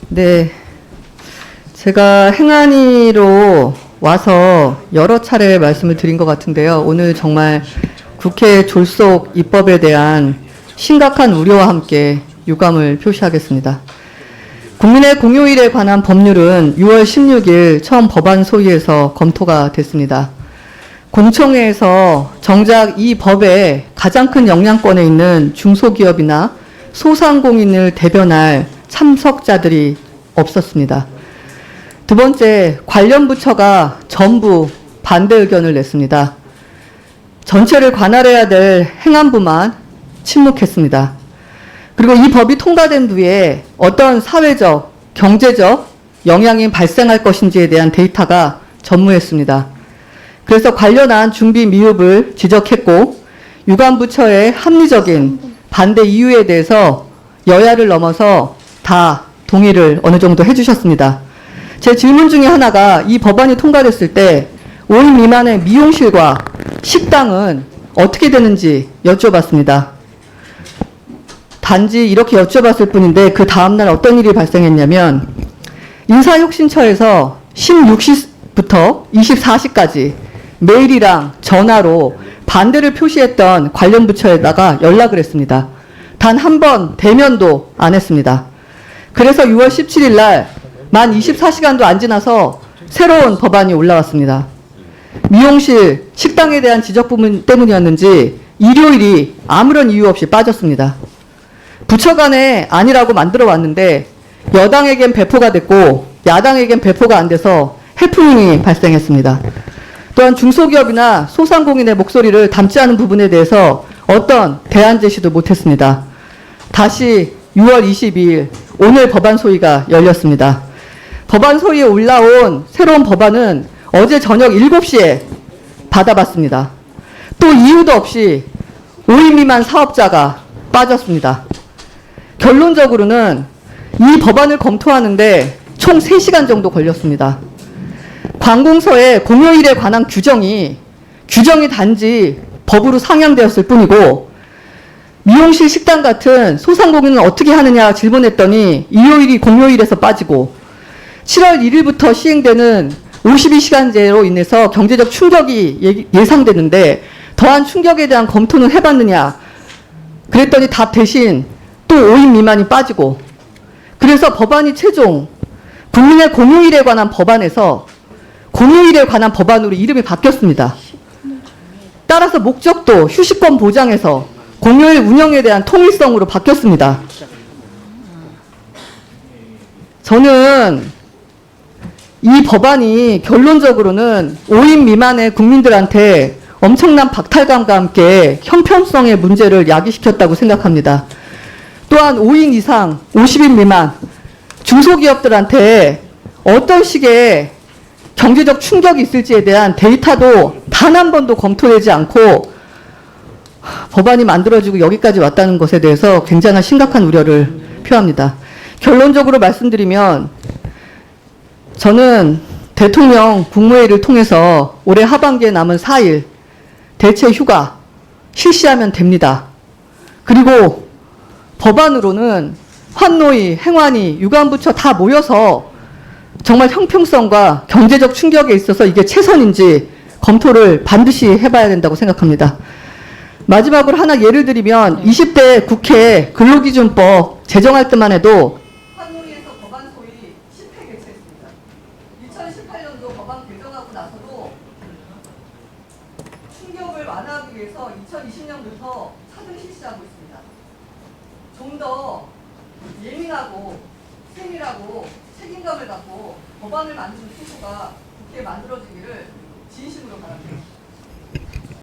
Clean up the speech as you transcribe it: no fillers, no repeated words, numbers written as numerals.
네, 제가 행안위로 와서 여러 차례 말씀을 드린 것 같은데요. 오늘 정말 국회 졸속 입법에 대한 심각한 우려와 함께 유감을 표시하겠습니다. 국민의 공휴일에 관한 법률은 6월 16일 처음 법안 소위에서 검토가 됐습니다. 공청회에서 정작 이 법에 가장 큰 영향권에 있는 중소기업이나 소상공인을 대변할 참석자들이 없었습니다. 두 번째, 관련 부처가 전부 반대 의견을 냈습니다. 전체를 관할해야 될 행안부만 침묵했습니다. 그리고 이 법이 통과된 뒤에 어떤 사회적, 경제적 영향이 발생할 것인지에 대한 데이터가 전무했습니다. 그래서 관련한 준비 미흡을 지적했고 유관부처의 합리적인 반대 이유에 대해서 여야를 넘어서 다 동의를 어느 정도 해주셨습니다. 제 질문 중에 하나가 이 법안이 통과됐을 때 5인 미만의 미용실과 식당은 어떻게 되는지 여쭤봤습니다. 단지 이렇게 여쭤봤을 뿐인데 그 다음날 어떤 일이 발생했냐면 인사혁신처에서 16시부터 24시까지 메일이랑 전화로 반대를 표시했던 관련 부처에다가 연락을 했습니다. 단 한 번 대면도 안 했습니다. 그래서 6월 17일 날 만 24시간도 안 지나서 새로운 법안이 올라왔습니다. 미용실, 식당에 대한 지적 부분 때문이었는지 일요일이 아무런 이유 없이 빠졌습니다. 부처 간에 아니라고 만들어 왔는데 여당에겐 배포가 됐고 야당에겐 배포가 안 돼서 해프닝이 발생했습니다. 또한 중소기업이나 소상공인의 목소리를 담지 않은 부분에 대해서 어떤 대안 제시도 못했습니다. 다시 6월 22일 오늘 법안 소위가 열렸습니다. 법안 소위에 올라온 새로운 법안은 어제 저녁 7시에 받아봤습니다. 또 이유도 없이 5인 미만 사업자가 빠졌습니다. 결론적으로는 이 법안을 검토하는데 총 3시간 정도 걸렸습니다. 관공서의 공휴일에 관한 규정이 단지 법으로 상향되었을 뿐이고 미용실, 식당 같은 소상공인은 어떻게 하느냐 질문했더니 일요일이 공휴일에서 빠지고 7월 1일부터 시행되는 52시간제로 인해서 경제적 충격이 예상되는데 더한 충격에 대한 검토는 해봤느냐 그랬더니 답 대신 또 5인 미만이 빠지고 그래서 법안이 최종 국민의 공휴일에 관한 법안에서 공휴일에 관한 법안으로 이름이 바뀌었습니다. 따라서 목적도 휴식권 보장에서 공휴일 운영에 대한 통일성으로 바뀌었습니다. 저는 이 법안이 결론적으로는 5인 미만의 국민들한테 엄청난 박탈감과 함께 형평성의 문제를 야기시켰다고 생각합니다. 또한 5인 이상, 50인 미만 중소기업들한테 어떤 식의 경제적 충격이 있을지에 대한 데이터도 단 한 번도 검토되지 않고 법안이 만들어지고 여기까지 왔다는 것에 대해서 굉장한 심각한 우려를 표합니다. 결론적으로 말씀드리면 저는 대통령 국무회의를 통해서 올해 하반기에 남은 4일 대체 휴가 실시하면 됩니다. 그리고 법안으로는 환노위, 행안위, 유관부처 다 모여서 정말 형평성과 경제적 충격에 있어서 이게 최선인지 검토를 반드시 해봐야 된다고 생각합니다. 마지막으로 하나 예를 들면 20대 국회 근로기준법 제정할 때만 해도 환노위에서 법안 소위 10회 개최했습니다. 2018년도 법안 개정하고 나서도 충격을 완화하기 위해서 2020년부터 차등 실시하고 있습니다. 좀 더 예민하고 세밀하고 책임감을 갖고 법안을 만드는 투구가 국회에 만들어지기를 진심으로 바랍니다.